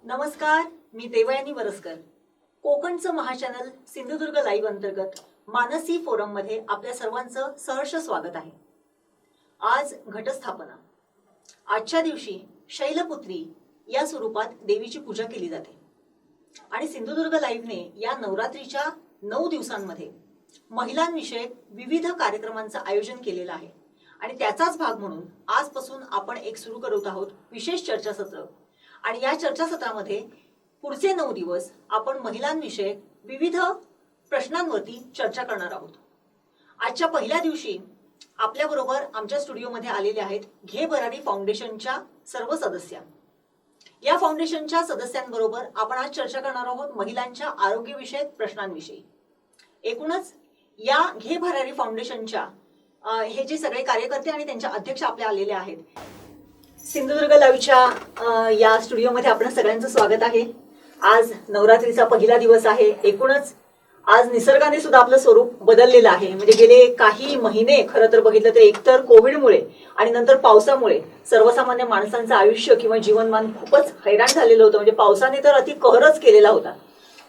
नमस्कार, मी देवयानी वरसकर. कोकणचं महाचॅनल सिंधुदुर्ग लाईव्ह अंतर्गत मानसी फोरम मध्ये आपल्या सर्वांचं सहर्ष स्वागत आहे. आज घटस्थापना. आजच्या दिवशी शैलपुत्री या स्वरूपात देवीची पूजा केली जाते आणि सिंधुदुर्ग लाईव्हने या नवरात्रीच्या 9 दिवसांमध्ये महिलांविषयक विविध कार्यक्रमांचं आयोजन केलेलं आहे आणि त्याचाच भाग म्हणून आजपासून आपण एक सुरू करत आहोत विशेष चर्चासत्र. आणि या चर्चासत्रामध्ये पुढचे 9 दिवस आपण महिलांविषयक विविध प्रश्नांवरती चर्चा करणार आहोत. आजच्या पहिल्या दिवशी आपल्याबरोबर आमच्या स्टुडिओमध्ये आलेले आहेत घे भरारी फाउंडेशनच्या सर्व सदस्य. या फाउंडेशनच्या सदस्यांबरोबर आपण आज चर्चा करणार आहोत महिलांच्या आरोग्यविषयक प्रश्नांविषयी. एकूणच या घे भरारी फाउंडेशनच्या हे जे सगळे कार्यकर्ते आणि त्यांच्या अध्यक्ष आपल्या आलेले आहेत. सिंधुदुर्ग लाईव्हच्या या स्टुडिओमध्ये आपण सगळ्यांचं स्वागत आहे. आज नवरात्रीचा पहिला दिवस आहे. एकूणच आज निसर्गाने सुद्धा आपलं स्वरूप बदललेलं आहे. म्हणजे गेले काही महिने खरं तर बघितलं तर एकतर कोविडमुळे आणि नंतर पावसामुळे सर्वसामान्य माणसांचं आयुष्य किंवा जीवनमान खूपच हैराण झालेलं होतं. म्हणजे पावसाने तर अति कहरच केलेला होता.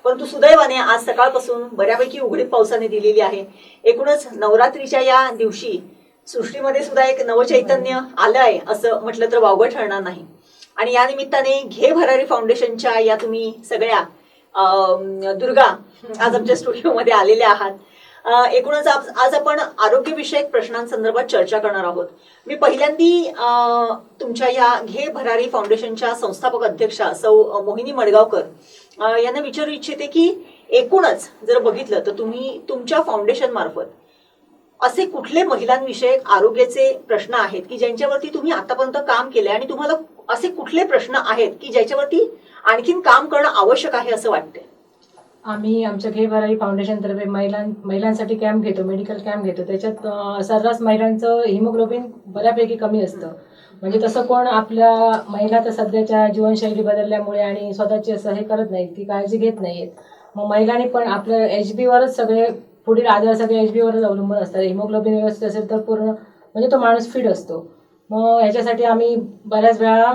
परंतु सुदैवाने आज सकाळपासून बऱ्यापैकी उघडीप पावसाने दिलेली आहे. एकूणच नवरात्रीच्या या दिवशी सृष्टीमध्ये सुद्धा एक नवचैतन्य आलंय असं म्हटलं तर वावगं ठरणार नाही. आणि या निमित्ताने घे भरारी फाउंडेशनच्या या तुम्ही सगळ्या दुर्गा आज आमच्या स्टुडिओमध्ये आलेल्या आहात. एकूणच आज आपण आरोग्यविषयक प्रश्नांसंदर्भात चर्चा करणार आहोत. मी पहिल्यांदी तुमच्या या घे भरारी फाउंडेशनच्या संस्थापक अध्यक्षा सौ मोहिनी मडगावकर यांना विचारू इच्छिते की एकूणच जर बघितलं तर तुम्ही तुमच्या फाउंडेशन मार्फत असे कुठले महिलांविषयक आरोग्याचे प्रश्न आहेत की ज्यांच्यावरती तुम्ही आतापर्यंत काम केले आणि तुम्हाला असे कुठले प्रश्न आहेत की ज्याच्यावरती आणखीन काम करणं आवश्यक आहे असं वाटतंय? आम्ही आमच्या घे भरारी फाउंडेशन तर्फे महिलांसाठी कॅम्प घेतो, मेडिकल कॅम्प घेतो. त्याच्यात सर्रास महिलांचं हिमोग्लोबिन बऱ्यापैकी कमी असतं. म्हणजे तसं कोण आपल्या महिला तर सध्याच्या जीवनशैली बदलल्यामुळे आणि स्वतःची असं हे करत नाहीत की काळजी घेत नाहीत. मग महिलांनी पण आपल्या HB वरच सगळे पुढील आजार सगळे HB वरच अवलंबून असतात. हिमोग्लोबिन व्यवस्थित असेल तर पूर्ण म्हणजे तो माणूस फिट असतो. मग ह्याच्यासाठी आम्ही बऱ्याच वेळा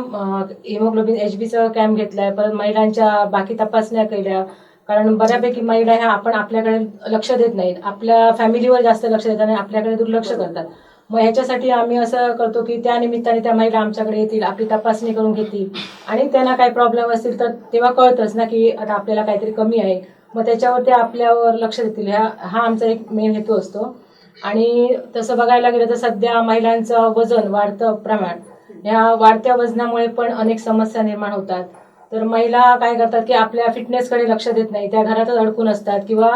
हिमोग्लोबिन HBचं कॅम्प घेतलाय. परत महिलांच्या बाकी तपासण्या केल्या. कारण बऱ्यापैकी महिला ह्या आपण आपल्याकडे लक्ष देत नाहीत, आपल्या फॅमिलीवर जास्त लक्ष देतात आणि आपल्याकडे दुर्लक्ष करतात. मग ह्याच्यासाठी आम्ही असं करतो की त्या निमित्ताने त्या महिला आमच्याकडे येतील, आपली तपासणी करून घेतील आणि त्यांना काही प्रॉब्लेम असतील तर तेव्हा कळतच ना की आता आपल्याला काहीतरी कमी आहे. मग त्याच्यावर ते आपल्यावर लक्ष देतील. हा आमचा एक मेन हेतू असतो. आणि तसं बघायला गेलं तर सध्या महिलांचं वजन वाढतं प्रमाण, ह्या वाढत्या वजनामुळे पण अनेक समस्या निर्माण होतात. तर महिला काय करतात की आपल्या फिटनेसकडे लक्ष देत नाही, त्या घरातच अडकून असतात किंवा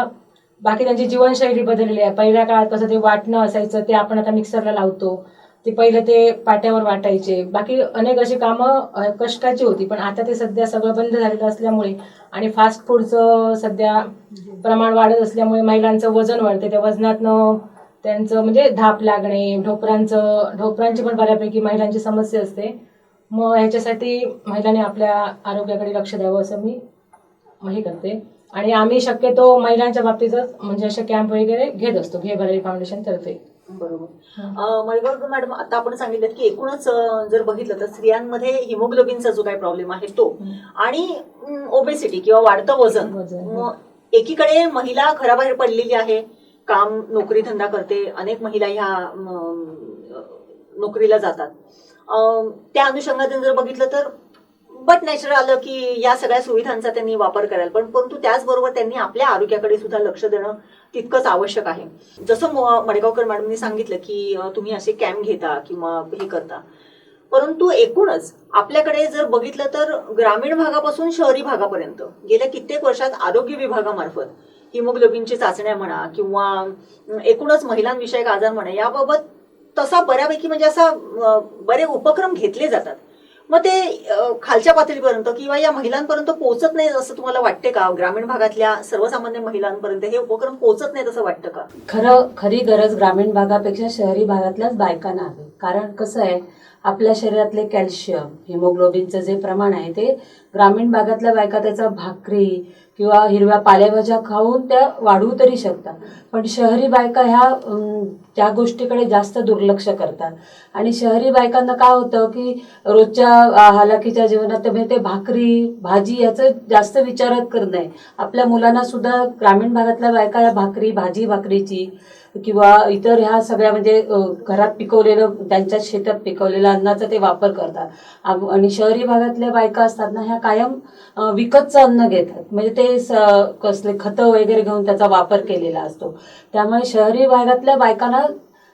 बाकी त्यांची जीवनशैली बदललेली आहे. पहिल्या काळात कसं ते वाटणं असायचं ते आपण आता मिक्सरला लावतो, ते पहिले ते पाट्यावर वाटायचे. बाकी अनेक अशी कामं कष्टाची होती. पण आता ते सध्या सगळं बंद झालेलं असल्यामुळे आणि फास्ट फूडचं सध्या प्रमाण वाढत असल्यामुळे महिलांचं वजन वाढते. त्या वजनातनं त्यांचं म्हणजे धाप लागणे, ढोपरांची पण बऱ्यापैकी महिलांची समस्या असते. मग ह्याच्यासाठी महिलांनी आपल्या आरोग्याकडे लक्ष द्यावं असं मी हे करते. आणि आम्ही शक्यतो महिलांच्या बाबतीतच म्हणजे असे कॅम्प वगैरे घेत असतो घे भरारी फाउंडेशन तर्फे. बरोबर. मडगावकर मॅडम, आता आपण सांगितलं की एकूणच जर बघितलं तर स्त्रियांमध्ये हिमोग्लोबिनचा जो काही प्रॉब्लेम आहे तो आणि ओबेसिटी किंवा वाढतं वजन. एकीकडे महिला घराबाहेर पडलेली आहे, काम नोकरी धंदा करते, अनेक महिला ह्या नोकरीला जातात. त्या अनुषंगाने जर बघितलं तर बट नॅचरल आलं की या सगळ्या सुविधांचा त्यांनी वापर करायला परंतु त्याचबरोबर त्यांनी आपल्या आरोग्याकडे सुद्धा लक्ष देणं तितकंच आवश्यक आहे. जसं मडगावकर मॅडमनी सांगितलं की तुम्ही असे कॅम्प घेता किंवा हे करता, परंतु एकूणच आपल्याकडे जर बघितलं तर ग्रामीण भागापासून शहरी भागापर्यंत गेल्या कित्येक वर्षात आरोग्य विभागामार्फत हिमोग्लोबिनची चाचण्या म्हणा किंवा एकूणच महिलांविषयक आजार म्हणा याबाबत तसा बऱ्यापैकी म्हणजे असा बरे उपक्रम घेतले जातात. मग ते खालच्या पातळीपर्यंत किंवा या महिलांपर्यंत पोहोचत नाही असं तुम्हाला वाटते का? ग्रामीण भागातल्या सर्वसामान्य महिलांपर्यंत हे उपक्रम पोहोचत नाही असं वाटतं का? खरी गरज ग्रामीण भागापेक्षा शहरी भागातल्याच बायकांना आहे. कारण कसं आहे, आपल्या शरीरातले कॅल्शियम हिमोग्लोबिनचं जे प्रमाण आहे ते ग्रामीण भागातल्या बायका त्याचा भाकरी किंवा हिरव्या पालेभाज्या खाऊन त्या वाढवू तरी शकतात. पण शहरी बायका ह्या त्या गोष्टीकडे जास्त दुर्लक्ष करतात. आणि शहरी बायकांना काय होतं की रोजच्या हालाकीच्या जीवनात ते भाकरी भाजी याचं जास्त विचारच करत नाही. आपल्या मुलांना सुद्धा ग्रामीण भागातल्या बायका या भाकरीची किंवा इतर ह्या सगळ्या म्हणजे घरात पिकवलेलं त्यांच्या शेतात पिकवलेलं अन्नाचा ते वापर करतात. आणि शहरी भागातल्या बायका असतात ना ह्या कायम विकतचं अन्न घेतात. म्हणजे ते कसले खतं वगैरे घेऊन त्याचा वापर केलेला असतो. त्यामुळे शहरी भागातल्या बायकांना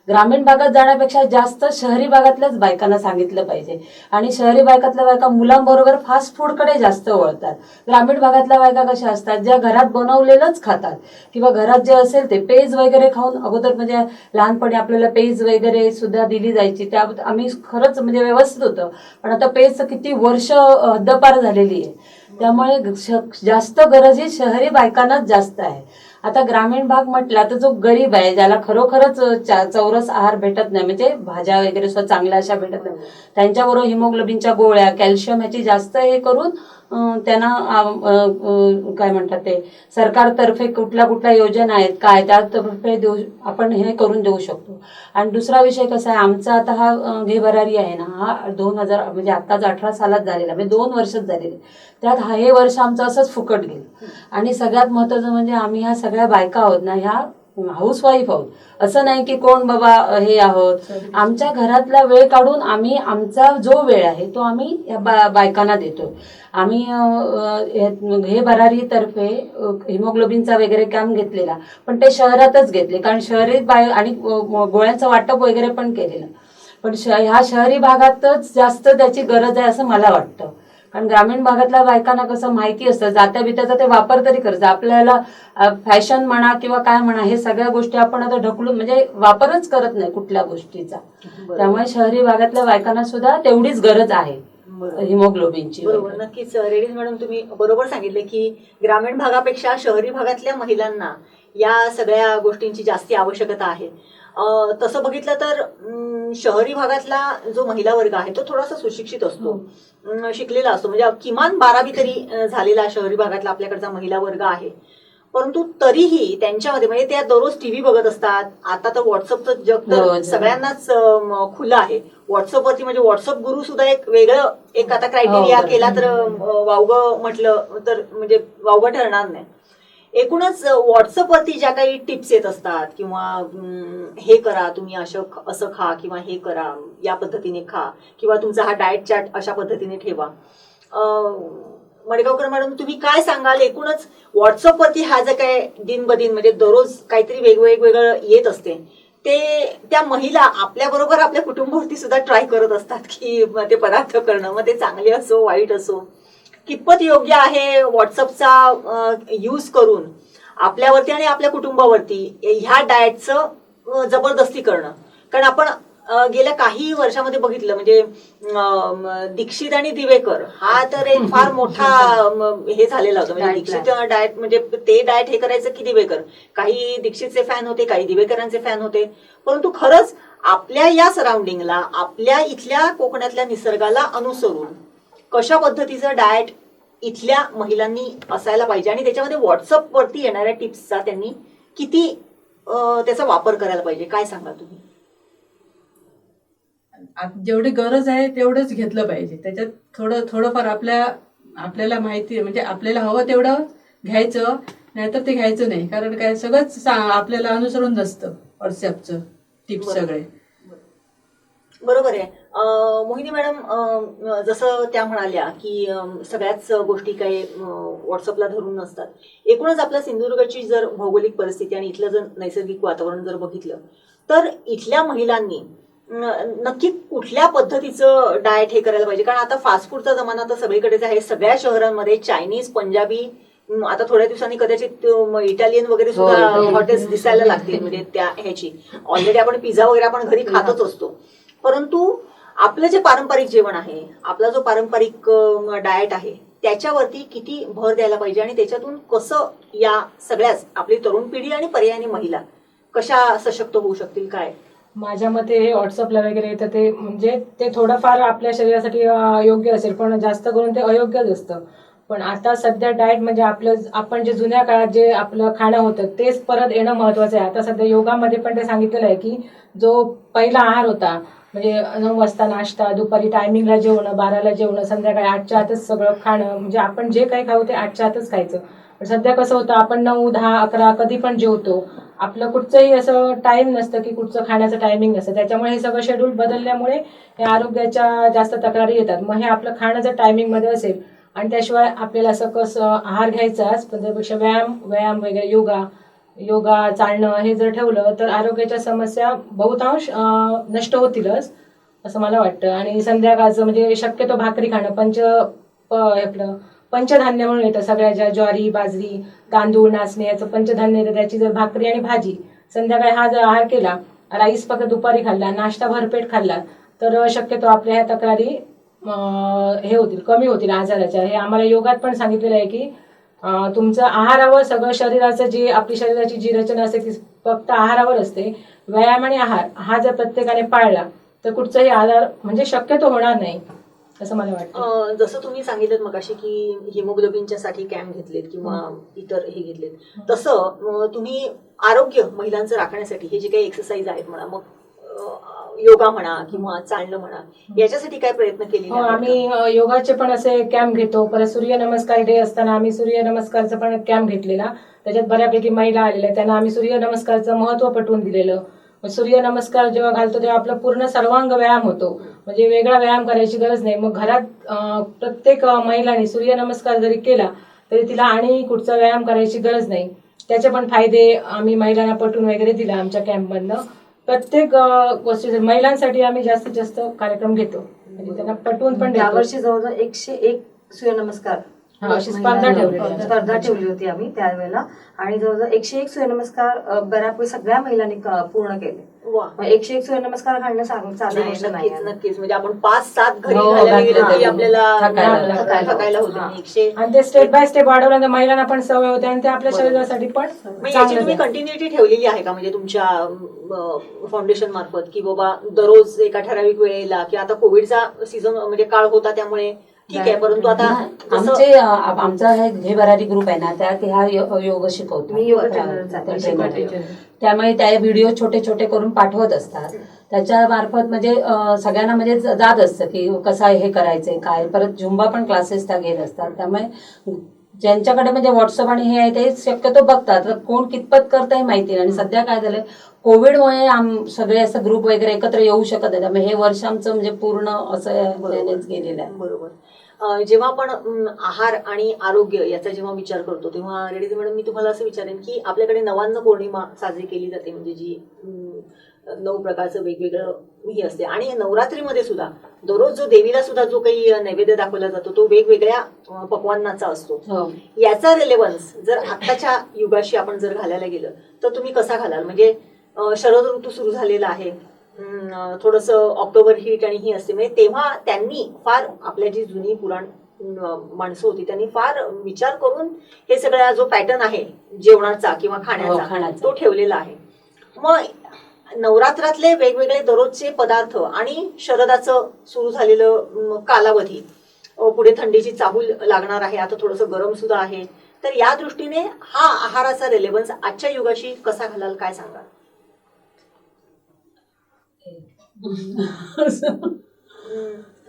ग्रामीण भागात जाण्यापेक्षा जास्त शहरी भागातल्याच बायकांना सांगितलं पाहिजे. आणि शहरी भागातल्या बायका मुलांबरोबर फास्ट फूडकडे जास्त वळतात. ग्रामीण भागातल्या बायका कशा असतात ज्या घरात बनवलेलंच खातात किंवा घरात जे असेल ते पेज वगैरे खाऊन अगोदर म्हणजे लहानपणी आपल्याला पेज वगैरे सुद्धा दिली जायची. त्या आम्ही खरंच म्हणजे व्यवस्थित होतं. पण आता पेजचं किती वर्ष हद्दपार झालेली आहे. त्यामुळे जास्त गरज ही शहरी बायकांनाच जास्त आहे. आता ग्रामीण भाग म्हटला तर जो गरीब आहे ज्याला खरोखरच चौरस आहार भेटत नाही म्हणजे भाज्या वगैरे सुद्धा चांगल्या अशा भेटत नाही त्यांच्याबरोबर हिमोग्लोबिनच्या गोळ्या कॅल्शियम ह्याची जास्त हे करून त्यांना काय म्हणतात ते सरकारतर्फे कुठल्या योजना आहेत काय त्यातर्फे आपण हे करून देऊ शकतो. आणि दुसरा विषय कसा आहे आमचा आता हा घे भरारी आहे ना हा 2000 म्हणजे आताच 18 सालात झालेला म्हणजे 2 वर्षच झालेले. त्यात हे वर्ष आमचं असंच फुकट गेलं. आणि सगळ्यात महत्त्वाचं म्हणजे आम्ही ह्या सगळ्या बायका आहोत ना ह्या हाऊसवाईफ आहोत. असं नाही की कोण बाबा हे आहोत. आमच्या घरातला वेळ काढून आम्ही आमचा जो वेळ आहे तो आम्ही या बायकांना देतो. आम्ही हे भरारी तर्फे हिमोग्लोबिनचा वगैरे कॅम्प घेतलेला पण ते शहरातच घेतले कारण शहरी आणि गोळ्यांचं वाटप वगैरे पण केलेलं. पण ह्या शहरी भागातच जास्त त्याची गरज आहे असं मला वाटतं. कारण ग्रामीण भागातल्या बायकांना कसं माहिती असतं जात्या बित्याचा ते वापर तरी करतात. आपल्याला फॅशन म्हणा किंवा काय म्हणा हे सगळ्या गोष्टी आपण आता ढकलून म्हणजे वापरच करत नाही कुठल्या गोष्टीचा. त्यामुळे शहरी भागातल्या बायकांना सुद्धा तेवढीच गरज आहे हिमोग्लोबिनची. बरोबर नक्कीच रेडीज मॅडम तुम्ही बरोबर सांगितले की ग्रामीण भागापेक्षा शहरी भागातल्या महिलांना या सगळ्या गोष्टींची जास्ती आवश्यकता आहे. तसं बघितलं तर शहरी भागातला जो महिला वर्ग आहे तो थोडासा सुशिक्षित असतो शिकलेला असतो म्हणजे किमान 12वी तरी झालेला शहरी भागातला आपल्याकडचा महिला वर्ग आहे. परंतु तरीही त्यांच्यामध्ये म्हणजे त्या दररोज टीव्ही बघत असतात. आता तर व्हॉट्सअपचं जग तर सगळ्यांनाच खुलं आहे. व्हॉट्सअपवरती म्हणजे व्हॉट्सअप गुरु सुद्धा एक वेगळं एक आता क्रायटेरिया केला तर वावगं म्हटलं तर म्हणजे वावगं ठरणार नाही. एकूणच व्हॉट्सअपवरती ज्या काही टिप्स येत असतात किंवा हे करा तुम्ही असं खा किंवा हे करा या पद्धतीने खा किंवा तुमचा हा डाएट चार्ट अशा पद्धतीने ठेवा. मडगावकर मॅडम तुम्ही काय सांगाल एकूणच व्हॉट्सअपवरती हा जे काय दिन बदिन म्हणजे दररोज काहीतरी वेगवेगळं येत असते ते त्या महिला आपल्याबरोबर आपल्या कुटुंबावरती सुद्धा ट्राय करत असतात की ते पदार्थ करणं मग ते चांगले असो वाईट असो कितपत योग्य आहे व्हॉट्सअपचा यूज करून आपल्यावरती आणि आपल्या कुटुंबावरती ह्या डाएटचं जबरदस्ती करणं. कारण आपण गेल्या काही वर्षामध्ये बघितलं म्हणजे दीक्षित आणि दिवेकर हा तर एक फार मोठा हे झालेला होता. म्हणजे दीक्षित डाएट म्हणजे ते डाएट हे करायचं की दिवेकर काही दीक्षितचे फॅन होते काही दिवेकरांचे फॅन होते. परंतु खरंच आपल्या या सराउंडिंगला आपल्या इथल्या कोकणातल्या निसर्गाला अनुसरून कशा पद्धतीचं डाएट इथल्या महिलांनी असायला पाहिजे आणि त्याच्यामध्ये व्हॉट्सअपवरती येणाऱ्या टिप्सचा त्यांनी किती त्याचा वापर करायला पाहिजे काय सांगा तुम्ही. जेवढी गरज आहे तेवढंच घेतलं पाहिजे. त्याच्यात थोडंफार आपल्याला माहिती म्हणजे आपल्याला हवं तेवढं घ्यायचं नाहीतर ते घ्यायचं नाही. कारण काय सगळंच आपल्याला अनुसरून नसतं व्हॉट्सअपचं टिप्स सगळे. बरोबर आहे. मोहिनी मॅडम जसं त्या म्हणाल्या की सगळ्याच गोष्टी काही व्हॉट्सअपला धरून नसतात. एकूणच आपल्या सिंधुदुर्गची जर भौगोलिक परिस्थिती आणि इथलं जर नैसर्गिक वातावरण जर बघितलं तर इथल्या महिलांनी नक्की कुठल्या पद्धतीचं डाएट हे करायला पाहिजे. कारण आता फास्ट फूडचा जमाना तर सगळीकडेच आहे. सगळ्या शहरांमध्ये चायनीज पंजाबी आता थोड्या दिवसांनी कदाचित इटालियन वगैरे सुद्धा हॉटेल्स दिसायला लागतील. म्हणजे त्या ह्याची ऑलरेडी आपण पिझ्झा वगैरे आपण घरी खातच असतो. परंतु आपलं जे पारंपरिक जेवण आहे आपला जो पारंपरिक डाएट आहे त्याच्यावरती किती भर द्यायला पाहिजे आणि त्याच्यातून कसं या सगळ्याच आपली तरुण पिढी आणि पर्यायी महिला कशा सशक्त होऊ शकतील काय. माझ्या मते हे व्हॉट्सअपला वगैरे येतं ते म्हणजे ते थोडंफार आपल्या शरीरासाठी योग्य असेल पण जास्त करून ते अयोग्यच असतं. पण आता सध्या डाएट म्हणजे आपण जे जुन्या काळात जे आपलं खाणं होतं तेच परत येणं महत्वाचं आहे. आता सध्या योगामध्ये पण ते सांगितलेलं आहे की जो पहिला आहार होता म्हणजे 9 वाजता नाश्ता, दुपारी टायमिंगला जेवणं, 12ला जेवणं, संध्याकाळी 8च्या आतच सगळं खाणं, म्हणजे आपण जे काही खाऊ ते 8च्या आतच खायचं. पण सध्या कसं होतं आपण 9, 10, 11 कधी पण जेवतो. आपलं कुठचंही असं टाइम नसतं की कुठचं खाण्याचं टायमिंग नसतं. त्याच्यामुळे हे सगळं शेड्यूल बदलल्यामुळे हे आरोग्याच्या जास्त तक्रारी येतात. मग हे आपलं खाणं जर टायमिंगमध्ये असेल आणि त्याशिवाय आपल्याला असं कसं आहार घ्यायचाच पण त्यापेक्षा व्यायाम वगैरे योगा चालणं हे जर ठेवलं तर आरोग्याच्या समस्या बहुतांश नष्ट होतीलच असं मला वाटतं. आणि संध्याकाळचं म्हणजे शक्यतो भाकरी खाणं, आपलं पंचधान्य म्हणून येतं सगळ्या ज्या ज्वारी, बाजरी, तांदूळ, नाचणी याचं पंचधान्य येतं, त्याची जर भाकरी आणि भाजी संध्याकाळी हा जर आहार केला, राईस फक्त दुपारी खाल्ला, नाश्ता भरपेट खाल्ला तर शक्यतो आपल्या ह्या तक्रारी हे होतील, कमी होतील आजाराच्या. हे आम्हाला योगात पण सांगितलेलं आहे की तुमचं आहारावर सगळं शरीराचं आपली शरीराची जी रचना असते ती फक्त आहारावर असते. व्यायाम आणि आहार हा जर प्रत्येकाने पाळला तर कुठचाही आजार म्हणजे शक्यतो होणार नाही असं मला वाटतं. जसं तुम्ही सांगितलं मगाशी की हिमोग्लोबिनच्या साठी कॅम्प घेतलेत किंवा इतर हे घेतलेत, तसं तुम्ही आरोग्य महिलांचं राखण्यासाठी हे जे काही एक्सरसाइज आहेत म्हणा, मग योगा म्हणा किंवा चालणं म्हणा, याच्यासाठी काय प्रयत्न केले? आम्ही योगाचे पण असे कॅम्प घेतो. परत सूर्यनमस्कार डे असताना आम्ही सूर्यनमस्कारचा पण कॅम्प घेतलेला. त्याच्यात बऱ्यापैकी महिला आलेल्या, त्यांना आम्ही सूर्यनमस्कारचं महत्त्व पटवून दिलेलं. सूर्यनमस्कार जेव्हा घालतो तेव्हा आपला पूर्ण सर्वांग व्यायाम होतो, म्हणजे वेगळा व्यायाम करायची गरज नाही. मग घरात प्रत्येक महिलांनी सूर्यनमस्कार जरी केला तरी तिला आणि कुठचा व्यायाम करायची गरज नाही. त्याचे पण फायदे आम्ही महिलांना पटवून वगैरे दिला आमच्या कॅम्पमधनं. प्रत्येक गोष्टी महिलांसाठी आम्ही जास्तीत जास्त कार्यक्रम घेतो, म्हणजे त्यांना पटवून पण देतो. यावर्षी जवळजवळ 101 सूर्यनमस्कार अशी स्पर्धा ठेवली होती आम्ही त्यावेळेला, आणि जवळजवळ 101 सूर्यनमस्कार बऱ्यापैकी सगळ्या महिलांनी पूर्ण केले. वा, 101 सूर्यनमस्कार घालणं साधी गोष्ट नाही. नक्कीच म्हणजे आपण 5-7 घरी हो, घालायला गेलं घातलं तरी आपल्याला थकायला थकायला होते. 100 आणि ते स्टेप बाय स्टेप वाढवल्यानंतर महिलांना पण सवय होते आणि ते आपल्या शरीरासाठी पण मग याची तुम्ही चांगलं. कंटिन्युटी ठेवलेली आहे का, म्हणजे तुमच्या फाउंडेशन मार्फत, की बाबा दररोज एका ठराविक वेळेला, की आता कोविडचा सीझन म्हणजे काळ होता त्यामुळे ठीक आहे, परंतु आता आमचा हे भरारी ग्रुप आहे ना, त्यात ह्या योग शिकवतो. मी योगा ट्रेनरच आहे. त्यामुळे त्या व्हिडिओ छोटे छोटे करून पाठवत असतात. त्याच्या मार्फत म्हणजे सगळ्यांना म्हणजे जात असतं की कसं हे करायचंय काय. परत झुंबा पण क्लासेस त्या घेत असतात. त्यामुळे ज्यांच्याकडे म्हणजे व्हॉट्सअप आणि हे आहे ते शक्यतो बघतात, तर कोण कितपत करतंय माहिती नाही. आणि सध्या काय झालंय, कोविडमुळे सगळे असं ग्रुप वगैरे एकत्र येऊ शकत नाही. त्यामुळे हे वर्ष आमचं म्हणजे पूर्ण असं गेलेलं आहे. बरोबर. जेव्हा आपण आहार आणि आरोग्य याचा जेव्हा विचार करतो तेव्हा रेड्डी मॅडम, मी तुम्हाला असं विचारेन की आपल्याकडे नवान्न पौर्णिमा साजरी केली जाते, म्हणजे जी 9 प्रकारचं वेगवेगळं हे असते. आणि नवरात्रीमध्ये सुद्धा दररोज जो देवीला सुद्धा जो काही नैवेद्य दाखवला जातो तो वेगवेगळ्या पक्वान्नाचा असतो. याचा रिलेव्हन्स जर आताच्या युगाशी आपण जर घालायला गेलं तर तुम्ही कसा घालाल? म्हणजे शरद ऋतू सुरू झालेला आहे, थोडस ऑक्टोबर हीट आणि ही असते, म्हणजे तेव्हा त्यांनी फार आपल्या जी जुनी पुराण माणसं होती त्यांनी फार विचार करून हे सगळा जो पॅटर्न आहे जेवणाचा किंवा खाण्याचा तो ठेवलेला आहे. मग नवरात्रातले वेगवेगळे दररोजचे पदार्थ आणि शरदाचं सुरू झालेलं कालावधी, पुढे थंडीची चाहूल लागणार आहे, आता थोडंसं गरम सुद्धा आहे, तर या दृष्टीने हा आहाराचा रिलेव्हन्स आजच्या युगाशी कसा घालाल, काय सांगाल?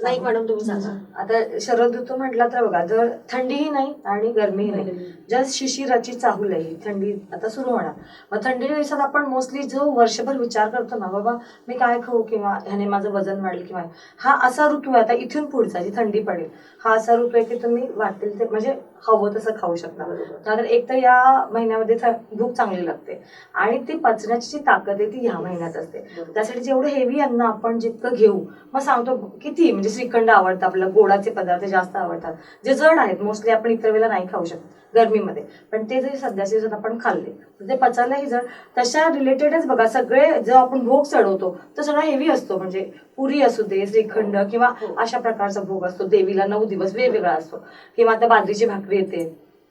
नाही मॅडम, तुम्ही सांगा. आता शरद ऋतू म्हटला तर बघा, जर थंडीही नाही आणि गरमीही नाही, जस्ट शिशिराची चाहूल आहे. थंडी आता सुरू होणार. मग थंडीच्या दिवसात आपण मोस्टली जो वर्षभर विचार करतो ना, बाबा मी काय खाऊ किंवा ह्याने माझं वजन वाढेल किंवा हा असा ऋतू आहे आता इथून पुढचा जी थंडी पडेल, हा असा ऋतू आहे की तुम्ही वाटेल ते म्हणजे हवं तसं खाऊ शकता. तर एक तर या महिन्यामध्ये भूक चांगली लागते आणि ती पचण्याची जी ताकद आहे ती ह्या महिन्यात असते. त्यासाठी जेवढं हेवी अन्न आपण जितकं घेऊ, मग सांगतो किती म्हणजे श्रीखंड आवडतं, आपल्याला गोडाचे पदार्थ जास्त आवडतात जे जड आहेत, मोस्टली आपण इतर वेळेला नाही खाऊ शकत गरमीमध्ये, पण ते जर सध्याच्या दिवसात आपण खाल्ले तर ते पचायलाही जड. तशा रिलेटेडच बघा, सगळे जो आपण भोग चढवतो तो सगळा हेवी असतो, म्हणजे पुरी असू दे, श्रीखंड किंवा अशा प्रकारचा भोग असतो. देवीला 9 दिवस वेगवेगळा असतो, किंवा आता बाजरीची भाकरी येते.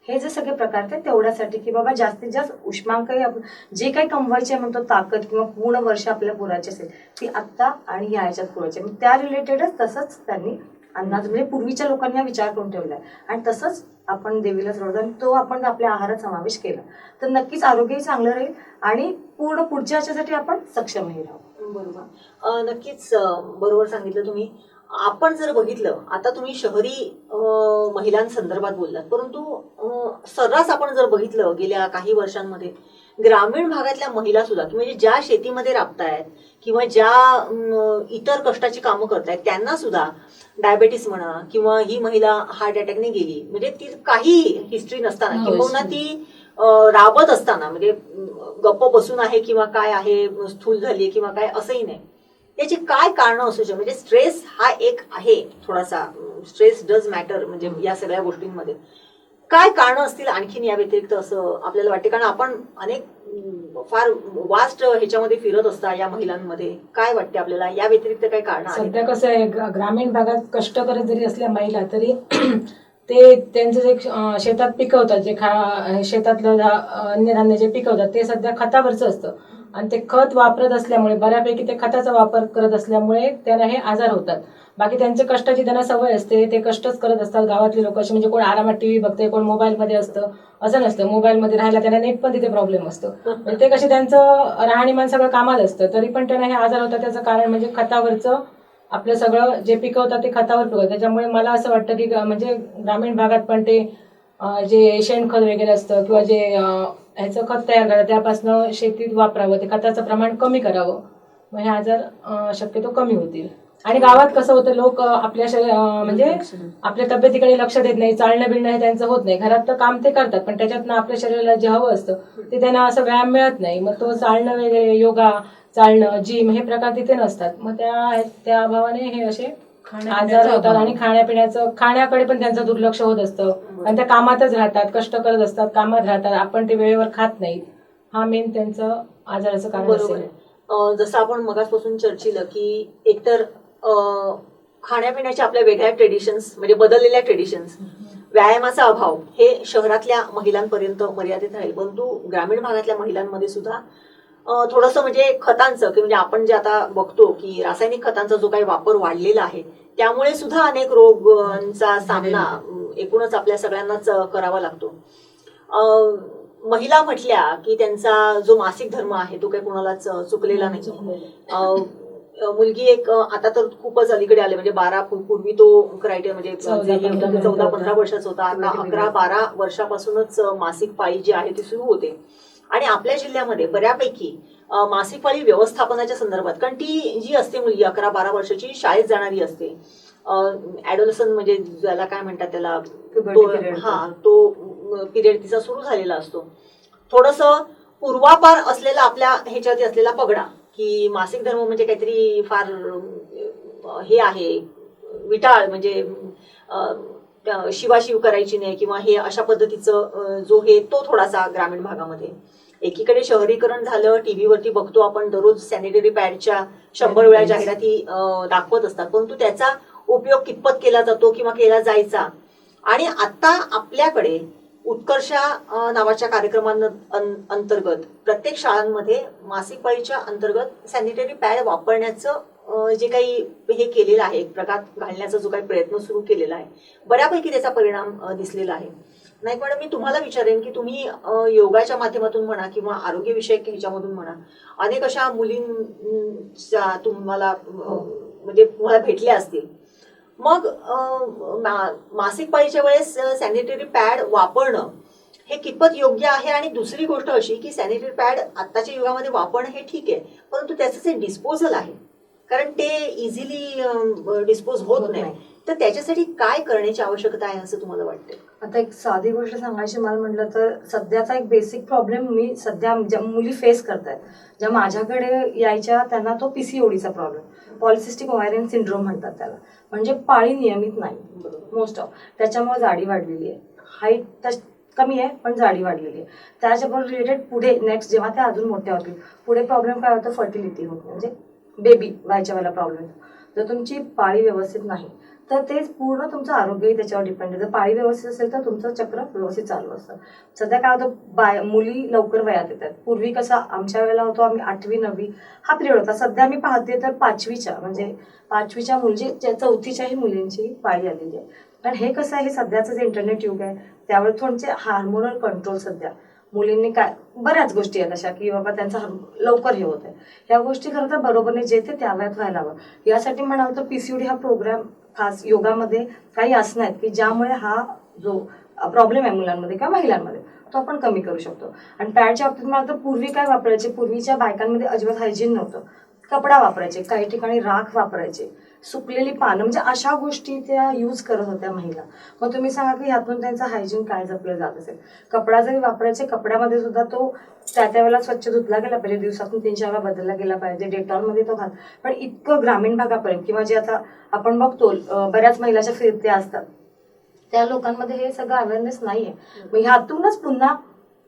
हे जे सगळे प्रकार ते तेवढ्यासाठी की बाबा जास्तीत जास्त उष्मांकही आपण जे काही कमवायचे म्हणतो ताकद किंवा पूर्ण वर्ष आपल्या पुराची असेल ती आत्ता आणि या ह्याच्यात पुरायची, त्या रिलेटेडच तसंच त्यांनी अन्नाचा म्हणजे पूर्वीच्या लोकांनी हा विचार करून ठेवलाय आणि तसंच आपण देवीला चढवतो आणि तो आपण आपल्या आहारात समावेश केला तर नक्कीच आरोग्यही चांगलं राहील आणि पूर्ण पुढच्या ह्याच्यासाठी आपण सक्षमही राहू. बरोबर. नक्कीच बरोबर सांगितलं तुम्ही. आपण जर बघितलं आता तुम्ही शहरी महिलांसंदर्भात बोललात, परंतु सर्रास आपण जर बघितलं गेल्या काही वर्षांमध्ये ग्रामीण भागातल्या महिला सुद्धा म्हणजे ज्या शेतीमध्ये राबतायत किंवा ज्या इतर कष्टाची कामं करतायत त्यांना सुद्धा डायबेटीस म्हणा किंवा ही महिला हार्ट अटॅकने गेली म्हणजे ती काही हिस्ट्री नसताना किंवा ती राबत असताना म्हणजे गप्प बसून आहे किंवा काय आहे, स्थूल झाली किंवा काय असंही नाही. याची काय कारणं असू शकतात? म्हणजे स्ट्रेस हा एक आहे, थोडासा स्ट्रेस डज मॅटर म्हणजे या सगळ्या गोष्टींमध्ये काय कारणं असतील आणखीन या व्यतिरिक्त असं आपल्याला वाटते? कारण आपण अनेक फार वास्ट ह्याच्यामध्ये फिरत असता या महिलांमध्ये, काय वाटते आपल्याला या व्यतिरिक्त काय कारणं आहेत? सध्या कसं आहे, ग्रामीण भागात कष्ट करत जरी असल्या महिला तरी ते त्यांचं जे शेतात पिकवतात, जे शेतातलं अन्नधान्य जे पिकवतात ते सध्या खतावरचं असतं आणि ते खत वापरत असल्यामुळे बऱ्यापैकी ते खताचा वापर करत असल्यामुळे त्यांना हे आजार होतात. बाकी त्यांचे कष्टाची त्यांना सवय असते, ते कष्टच करत असतात. गावातली लोक अशी म्हणजे कोण आरामात टीव्ही बघते, कोण मोबाईलमध्ये असतं, असं नसतं. मोबाईलमध्ये राहायला त्यांना नेट पण तिथे प्रॉब्लेम असतो. म्हणजे ते कसे त्यांचं राहणीमान सगळं कामात असतं तरी पण त्यांना हे आजार होतात. त्याचं कारण म्हणजे खतावरचं आपलं सगळं जे पिकवतात ते खतावर पिकवतात. त्याच्यामुळे मला असं वाटतं की म्हणजे ग्रामीण भागात पण ते जे शेणखत वगैरे असतं किंवा जे ह्याचं खत तयार करावं त्यापासून शेतीत वापरावं, ते खताचं प्रमाण कमी करावं, मग हे आजार शक्यतो कमी होतील. आणि गावात कसं होतं, लोक आपल्या म्हणजे आपल्या तब्येतीकडे लक्ष देत नाही, चालणं बिळणं हे त्यांचं होत नाही. घरात तर काम ते करतात पण त्याच्यातनं आपल्या शरीराला जे हवं असतं ते त्यांना असं व्यायाम मिळत नाही. मग तो चालणं वगैरे, योगा, चालणं, जिम हे प्रकार तिथे नसतात. मग त्या अभावाने हे असे आजार होतात. आणि खाण्याकडे पण त्यांचं दुर्लक्ष होत असतं आणि त्या कामातच राहतात, कष्ट करत असतात, कामात राहतात, आपण ते वेळेवर खात नाहीत. हा मेन त्यांचं आजाराचं कारण बरोबर असेल. आहे. जसं आपण मगाचपासून चर्चेलं की एकतर खाण्यापिण्याच्या आपल्या वेगळ्या ट्रेडिशन्स म्हणजे बदललेल्या ट्रेडिशन्स, व्यायामाचा अभाव हे शहरातल्या महिलांपर्यंत मर्यादित राहील, परंतु ग्रामीण भागातल्या महिलांमध्ये सुद्धा थोडंसं म्हणजे खतांचं की म्हणजे आपण जे आता बघतो की रासायनिक खतांचा जो काही वापर वाढलेला आहे त्यामुळे सुद्धा अनेक रोगांचा सामना एकूणच आपल्या सगळ्यांनाच करावा लागतो. महिला म्हटल्या की त्यांचा जो मासिक धर्म आहे तो काही कोणालाच चुकलेला नाही. मुलगी एक आता तर खूपच अलीकडे आले म्हणजे 12 पूर्वी तो क्रायटेरिया म्हणजे 14-15 वर्षाचा होता, आता 11-12 वर्षापासूनच मासिक पाळी जी आहे ती सुरू होते. आणि आपल्या जिल्ह्यामध्ये बऱ्यापैकी मासिक पाळी व्यवस्थापनाच्या संदर्भात, कारण ती जी असते मुलगी 11-12 वर्षाची शाळेत जाणारी असते, ऍडोलसन म्हणजे ज्याला काय म्हणतात त्याला, तो पिरियड तिचा सुरू झालेला असतो. थोडंसं पूर्वापार असलेला आपल्या ह्याच्यावरती असलेला पगडा की मासिक धर्म म्हणजे काहीतरी फार हे आहे विटाळ, म्हणजे शिवाशिव करायची नाही किंवा हे अशा पद्धतीचं जो हे तो थोडासा ग्रामीण भागामध्ये. एकीकडे शहरीकरण झालं, टीव्हीवरती बघतो आपण दररोज सॅनिटरी पॅडच्या 100 वेळा जाहिराती दाखवत असतात, परंतु त्याचा उपयोग कितपत केला जातो किंवा केला जायचा. आणि आता आपल्याकडे उत्कर्षा नावाच्या कार्यक्रमांतर्गत प्रत्येक शाळांमध्ये मासिक पाळीच्या अंतर्गत सॅनिटरी पॅड वापरण्याचं जे काही हे केलेलं आहे, प्रकार घालण्याचा जो काही प्रयत्न सुरू केलेला आहे, बऱ्यापैकी त्याचा परिणाम दिसलेला आहे. नाईक मॅडम, मी तुम्हाला विचारेन की तुम्ही योगाच्या माध्यमातून म्हणा किंवा आरोग्यविषयक ह्याच्यामधून म्हणा अनेक अशा मुलींच्या तुम्हाला म्हणजे तुम्हाला भेटल्या असतील, मग मासिक पाळीच्या वेळेस सॅनिटरी पॅड वापरणं हे कितपत योग्य आहे? आणि दुसरी गोष्ट अशी की सॅनिटरी पॅड आत्ताच्या युगामध्ये वापरणं हे ठीक आहे, परंतु त्याचं जे डिस्पोजल आहे, कारण ते इझिली डिस्पोज होत नाही, तर त्याच्यासाठी काय करण्याची आवश्यकता आहे असं तुम्हाला वाटतं? आता एक साधी गोष्ट सांगायची मला म्हटलं तर सध्याचा एक बेसिक प्रॉब्लेम मी सध्या ज्या मुली फेस करतायत, ज्या माझ्याकडे यायच्या, त्यांना तो PCODचा प्रॉब्लेम, पॉलिसिस्टिक ओव्हॅरियन सिंड्रोम म्हणतात त्याला. म्हणजे पाळी नियमित नाही मोस्ट ऑफ, त्याच्यामुळे जाडी वाढलेली आहे, हाईट तर कमी आहे पण जाडी वाढलेली आहे. त्याच्याबरोबर रिलेटेड पुढे नेक्स्ट जेव्हा त्या अजून मोठ्या होतील पुढे प्रॉब्लेम काय होतं, फर्टिलिटी होत नाही, म्हणजे बेबी व्हायच्या वेळेला प्रॉब्लेम. जर तुमची पाळी व्यवस्थित नाही तर ते पूर्ण तुमचं आरोग्यही त्याच्यावर डिपेंड आहे. जर पाळी व्यवस्थित असेल तर तुमचं चक्र व्यवस्थित चालू असतं. सध्या काय होतं, मुली लवकर वयात येतात. पूर्वी कसं आमच्या वेळेला होतो आम्ही 8वी 9वी हा पिरियड होता. सध्या मी पाहते तर 5वीच्या मुली 4थीच्याही मुलींची पाळी आलेली आहे. कारण हे कसं आहे, हे सध्याचं जे इंटरनेट युग आहे त्यावर थोडेसे हार्मोनल कंट्रोल सध्या मुलींनी काय बऱ्याच गोष्टी आहेत अशा की बाबा त्यांचा लवकर हे होत आहे. या गोष्टी खरं तर बरोबर नाही, जे ते त्या वयात व्हायला हवं. यासाठी म्हणाल तर PCOD हा प्रोग्राम खास योगामध्ये काही आसनं आहेत की ज्यामुळे हा जो प्रॉब्लेम आहे मुलांमध्ये किंवा महिलांमध्ये तो आपण कमी करू शकतो. आणि पॅडच्या बाबतीत म्हणाल तर पूर्वी काय वापरायचे, पूर्वीच्या बायकांमध्ये अजिबात हायजीन नव्हतं. कपडा वापरायचे, काही ठिकाणी राख वापरायचे, सुकलेली पानं, म्हणजे अशा गोष्टी त्या यूज करत होत्या महिला. मग तुम्ही सांगा की ह्यातून त्यांचं हायजीन काय जपलं जात असेल. कपडा जरी वापरायचे, कपड्यामध्ये सुद्धा तो त्या वेळेला स्वच्छ धुतला गेला पाहिजे, दिवसातून 3-4 वेळा बदलला गेला पाहिजे, डेटॉलमध्ये तो घाल. पण इतकं ग्रामीण भागापर्यंत किंवा जे आता आपण बघतो बऱ्याच महिलाच्या फिरत्या असतात त्या लोकांमध्ये हे सगळं अवेअरनेस नाहीये. मग ह्यातूनच पुन्हा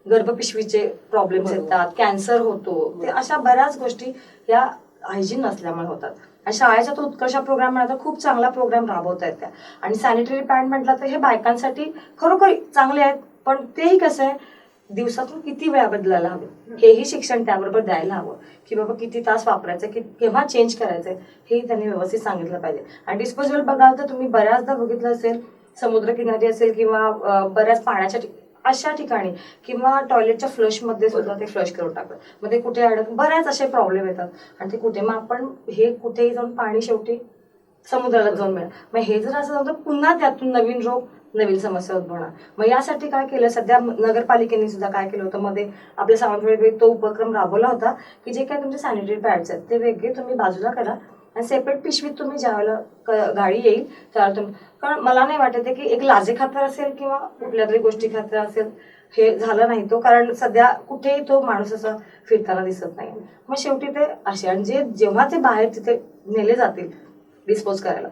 गर्भपिशवीचे प्रॉब्लेम्स येतात, कॅन्सर होतो, ते अशा बऱ्याच गोष्टी या हायजीन नसल्यामुळे होतात. आणि शाळेचा तो उत्कर्ष प्रोग्राम म्हणा तर खूप चांगला प्रोग्राम राबवता येत त्या. आणि सॅनिटरी पॅड म्हटलं तर हे बायकांसाठी खरोखर चांगले आहेत. पण तेही कसं आहे, दिवसातून किती वेळा बदलायला हवे हेही शिक्षण त्याबरोबर द्यायला हवं. की बाबा किती तास वापरायचं, केव्हा चेंज करायचंय हेही त्यांनी व्यवस्थित सांगितलं पाहिजे. आणि डिस्पोजेबल बघाल तर तुम्ही बऱ्याचदा बघितलं असेल, समुद्रकिनारी असेल किंवा बऱ्याच पाण्याच्या अशा ठिकाणी किंवा टॉयलेटच्या फ्लशमध्ये सुद्धा ते फ्लश करून टाकतात. मग ते कुठे बऱ्याच असे प्रॉब्लेम येतात. आणि ते कुठे मग आपण हे कुठेही जाऊन पाणी शेवटी समुद्राला जाऊन मिळेल. मग हे जर असं झालं तर पुन्हा त्यातून नवीन रोग, नवीन समस्या उद्भवणार. मग यासाठी काय केलं, सध्या नगरपालिकेने सुद्धा काय केलं होतं, मध्ये आपल्या सावंतवाडीत तो उपक्रम राबवला होता की जे काय तुमचे सॅनिटरी पॅड्स आहेत ते वेगळे तुम्ही बाजूला करा आणि सेपरेट पिशवीत तुम्ही ज्यावेळेला गाडी येईल त्यावेळेला तुम्ही. कारण मला नाही वाटत आहे की एक लाजे खातर असेल किंवा कुठल्या तरी गोष्टी खातर असेल हे झालं नाही तो, कारण सध्या कुठेही तो माणूस असा फिरताना दिसत नाही. मग शेवटी ते असे, आणि जेव्हा ते बाहेर तिथे नेले जातील डिस्पोज करायला,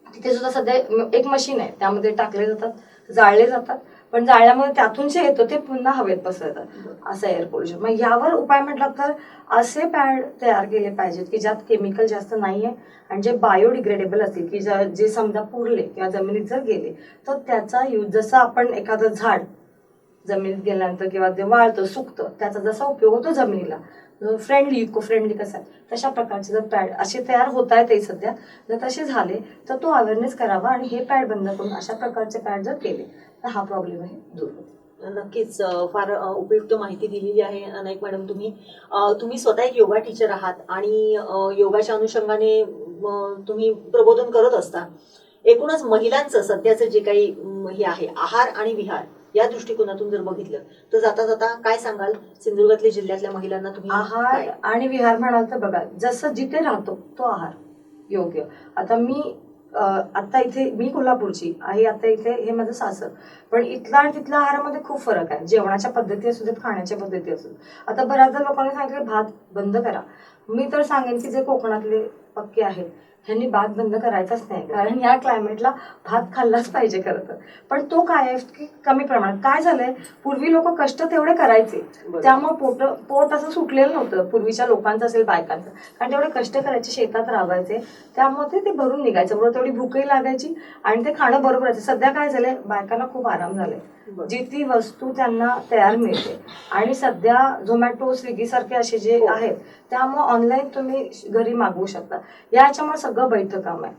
तिथे सुद्धा सध्या एक मशीन आहे, त्यामध्ये टाकले जातात, जाळले जातात. पण जाळल्यामुळे त्यातून जे येतं ते पुन्हा हवेत पसरतात, असं एअर पोल्युशन. मग यावर उपाय म्हटला तर असे पॅड तयार केले पाहिजेत की ज्यात केमिकल जास्त नाहीये आणि जे बायोडिग्रेडेबल असतील, की जे समजा पुरले किंवा जमिनीत जर गेले तर त्याचा यूज, जसं आपण एखादं झाड जमिनीत गेल्यानंतर किंवा ते वाळतं सुकतं त्याचा जसा उपयोग होतो जमिनीला, इको फ्रेंडली कसं आहे तशा प्रकारचे जर पॅड असे तयार होत आहेत सध्या, जर तसे झाले तर तो अवेअरनेस करावा आणि हे पॅड बंद करून अशा प्रकारचे पॅड जर केले तर हा प्रॉब्लेम आहे दूर होतो. नक्कीच फार उपयुक्त माहिती दिलेली आहे नाईक मॅडम. तुम्ही स्वतः एक योगा टीचर आहात आणि योगाच्या अनुषंगाने तुम्ही प्रबोधन करत असता. एकूणच महिलांचं सध्याचं जे काही हे आहे आहार आणि विहार या दृष्टिकोनातून जर बघितलं तर जाता जाता काय सांगाल सिंधुदुर्गातल्या जिल्ह्यातल्या महिलांना तुम्ही? आहार आणि विहार म्हणाल तर बघा, जसं जिथे राहतो तो आहार योग्य. आता आता इथे मी कोल्हापूरची आहे, आता इथे हे माझं सासर, पण इथला आणि तिथल्या आहारामध्ये खूप फरक आहे. जेवणाच्या पद्धती असू देत, खाण्याच्या पद्धती असू. आता बऱ्याचदा लोकांनी सांगितलं भात बंद करा. मी तर सांगेन की जे कोकणातले पक्के आहेत ह्यांनी भात बंद करायचाच नाही, कारण या क्लायमेटला भात खाल्लाच पाहिजे खरं तर. पण तो काय आहे की कमी प्रमाणात. काय झालंय, पूर्वी लोक कष्ट तेवढे करायचे त्यामुळे पोट असं सुटलेलं नव्हतं पूर्वीच्या लोकांचं असेल बायकांचं, कारण तेवढे कष्ट करायचे, शेतात राबायचे, त्यामुळे ते भरून निघायचं, बरोबर तेवढी भूकही लागायची आणि ते खाणं बरोबर आहे. सध्या काय झालंय, बायकांना खूप आराम झालाय, जी ती वस्तू त्यांना तयार मिळते. आणि सध्या झोमॅटो, स्विगी सारखे असे जे आहेत त्यामुळे ऑनलाईन तुम्ही घरी मागवू शकता. याच्यामुळे सगळं बैठं काम आहे.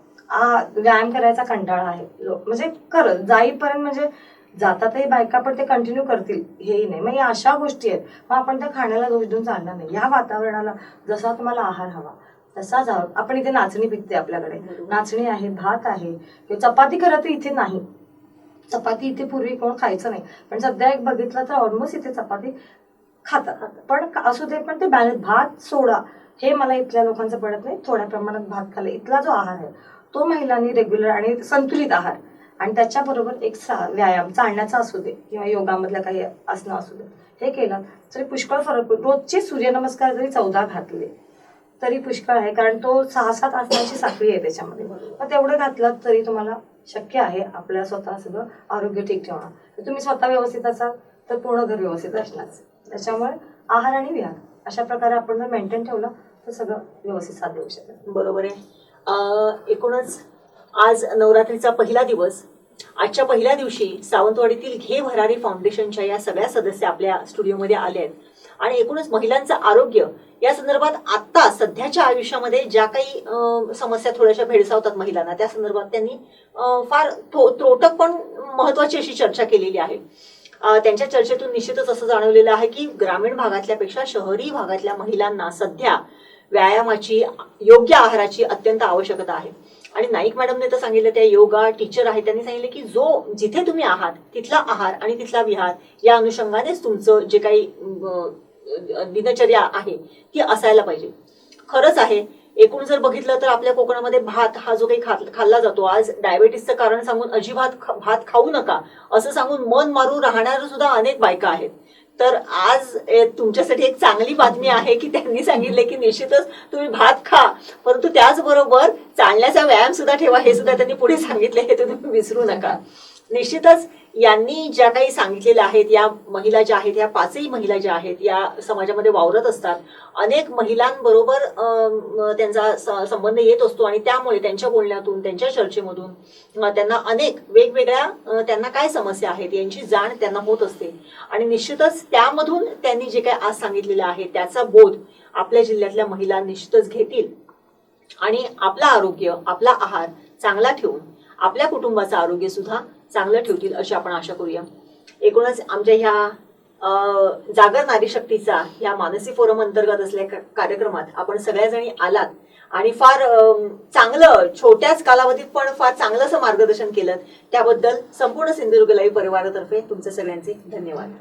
व्यायाम करायचा कंटाळा आहे, म्हणजे खरं जाईपर्यंत म्हणजे जातातही बायका, पण ते कंटिन्यू करतील हेही नाही. मग या अशा गोष्टी आहेत. मग आपण त्या खाण्याला दोष देऊन चालणार नाही. या वातावरणाला जसा तुम्हाला आहार हवा तसाच आहार. आपण इथे नाचणी पिकते, आपल्याकडे नाचणी आहे, भात आहे, चपाती खरं तर इथे नाही. चपाती इथे पूर्वी कोण खायचं नाही, पण सध्या एक बघितलं तर ऑलमोस्ट इथे चपाती खातात. पण असू दे, पण ते भात सोडा हे मला इथल्या लोकांचं पडत नाही. थोड्या प्रमाणात भात खाल्ला, इथला जो आहार आहे तो महिलांनी रेग्युलर आणि संतुलित आहार आणि त्याच्याबरोबर एक व्यायाम, चालण्याचा असू दे किंवा योगामधल्या काही आसनं असू दे, हे केलं तरी पुष्कळ फरक पडतो. रोजचे सूर्यनमस्कार जरी 14 घातले तरी पुष्कळ आहे, कारण तो 6-7 आसनाची साखळी आहे त्याच्यामध्ये. मग तेवढं घातलं तरी तुम्हाला शक्य आहे आपल्या स्वतः सगळं आरोग्य ठीक ठेवणं. तर तुम्ही स्वतः व्यवस्थित असाल तर पूर्ण घर व्यवस्थित असणार. त्याच्यामुळे आहार आणि विहार अशा प्रकारे आपण जर मेंटेन ठेवलं तर सगळं व्यवस्थित साध्य होऊ शकेल. बरोबर आहे. एकूणच आज नवरात्रीचा पहिला दिवस. आजच्या पहिल्या दिवशी सावंतवाडीतील घे भरारी फाउंडेशनच्या या सगळ्या सदस्य आपल्या स्टुडिओमध्ये आले आहेत आणि एकूणच महिलांचं आरोग्य या संदर्भात आता सध्याच्या आयुष्यामध्ये ज्या काही समस्या थोड्याशा भेडसावतात महिलांना, त्या संदर्भात त्यांनी फार त्रोटक पण महत्वाची अशी चर्चा केलेली आहे. त्यांच्या चर्चेतून निश्चितच असं जाणवलेलं आहे की ग्रामीण भागातल्यापेक्षा शहरी भागातल्या महिलांना सध्या व्यायामाची, योग्य आहाराची अत्यंत आवश्यकता आहे. आणि नाईक मॅडमने तर सांगितलं, त्या योगा टीचर आहे, त्यांनी सांगितलं की जिथे तुम्ही आहात तिथला आहार आणि तिथला विहार या अनुषंगानेच तुमचं जे काही दिनचर्या आहे ती असायला पाहिजे. खरंच आहे, एकूण जर बघितलं तर आपल्या कोकणामध्ये भात हा जो काही खाल्ला जातो, आज डायबेटीसचं कारण सांगून अजिबात भात खाऊ नका असं सांगून मन मारून राहणाऱ्या सुद्धा अनेक बायका आहेत. तर आज तुमच्यासाठी एक चांगली बातमी आहे की त्यांनी सांगितले की निश्चितच तुम्ही भात खा, परंतु त्याचबरोबर चालण्याचा व्यायाम सुद्धा ठेवा, हे सुद्धा त्यांनी पुढे सांगितले, हे तुम्ही विसरू नका. निश्चितच यांनी ज्या काही सांगितलेल्या आहेत, या महिला ज्या आहेत, या पाचही महिला ज्या आहेत या समाजामध्ये वावरत असतात. अनेक महिलांबरोबर त्यांचा संबंध येत असतो आणि त्यामुळे त्यांच्या बोलण्यातून, त्यांच्या चर्चेमधून त्यांना अनेक वेगवेगळ्या त्यांना काय समस्या आहेत यांची जाण त्यांना होत असते. आणि निश्चितच त्यामधून त्यांनी जे काही आज सांगितलेलं आहे त्याचा बोध आपल्या जिल्ह्यातल्या महिला निश्चितच घेतील आणि आपलं आरोग्य, आपला आहार चांगला ठेवून आपल्या कुटुंबाचं आरोग्य सुद्धा चांगलं ठेवतील अशी आपण आशा करूया. एकूणच आमच्या ह्या जागर नारी शक्तीचा या मानसी फोरम अंतर्गत असलेल्या कार्यक्रमात आपण सगळ्याजणी आलात आणि फार चांगलं, छोट्याच कालावधीत पण फार चांगलं असं मार्गदर्शन केलं. त्याबद्दल संपूर्ण सिंधुदुर्ग लाईव्ह परिवारातर्फे तुमचे सगळ्यांचे धन्यवाद.